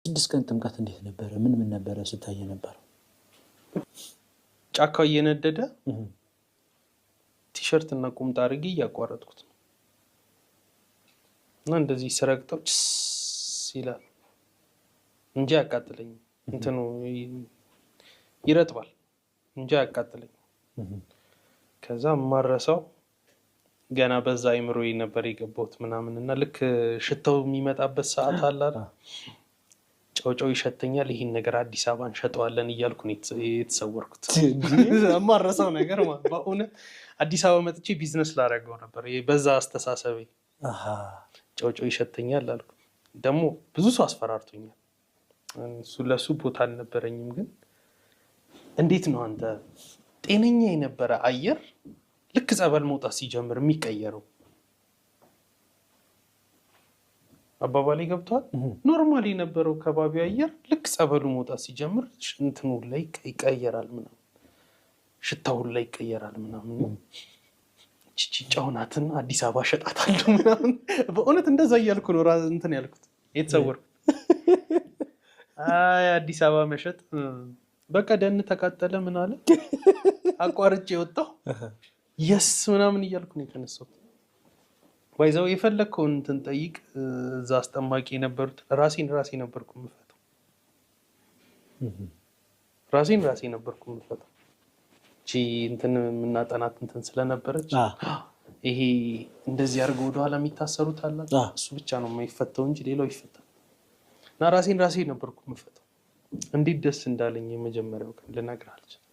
6 ቀን ጥምቀት እንዴት ነበረ? ምን ነበረ ስታይ ነበር? ጫካው እየነደደ ቲሸርት እና ቁምጣ አድርጌ እያቋረጥኩት ነው እና እንደዚህ ስረግጠው ይላል እንጂ አያቃጥለኝም። እንትኑ ይረጥባል እንጂ አያቃጥለኝም። ከዛ ማረሳው ገና በዛ አይምሮዬ ነበር የገባሁት ምናምን እና ልክ ሽታው የሚመጣበት ሰዓት አለ አይደል? ጨውጨው ይሸተኛል። ይሄን ነገር አዲስ አበባ እንሸጠዋለን እያልኩ ነው የተሰወርኩት። ማረሳው ነገር ማለት በእውነት አዲስ አበባ መጥቼ ቢዝነስ ላደርገው ነበር በዛ አስተሳሰቤ። ጨውጨው ይሸተኛል አልኩ። ደግሞ ብዙ ሰው አስፈራርቶኛል። ለሱ ቦታ አልነበረኝም። ግን እንዴት ነው አንተ ጤነኛ የነበረ አየር ልክ ጸበል መውጣት ሲጀምር የሚቀየረው? አባባሌ ገብቷል። ኖርማል የነበረው ከባቢ አየር ልክ ጸበሉ መውጣት ሲጀምር እንትኑ ላይ ይቀየራል ምናምን፣ ሽታው ላይ ይቀየራል ምናምን። ጫውናትን አዲስ አበባ ሸጣታለሁ ምናምን። በእውነት እንደዛ እያልኩ ነው እንትን ያልኩት የተሰወርኩት። አይ አዲስ አበባ መሸጥ በቃ ደን ተቃጠለ ምን አለ አቋርጬ ወጣሁ የስ ምናምን እያልኩ ነው የተነሳሁት። ባይዛው የፈለከውን እንትን ጠይቅ። እዛ አስጠማቂ የነበሩት ራሴ ነበርኩ የምፈታው። ራሴ ነበርኩ የምፈታው። እቺ እንትን የምናጠናት እንትን ስለነበረች ይሄ እንደዚህ አድርገው ወደኋላ የሚታሰሩት አለ እሱ ብቻ ነው የማይፈታው እንጂ ሌላው ይፈታል። እና ራሴ ነበርኩ የምፈታው። እንዴት ደስ እንዳለኝ የመጀመሪያው ቀን ልነግርህ አልችልም።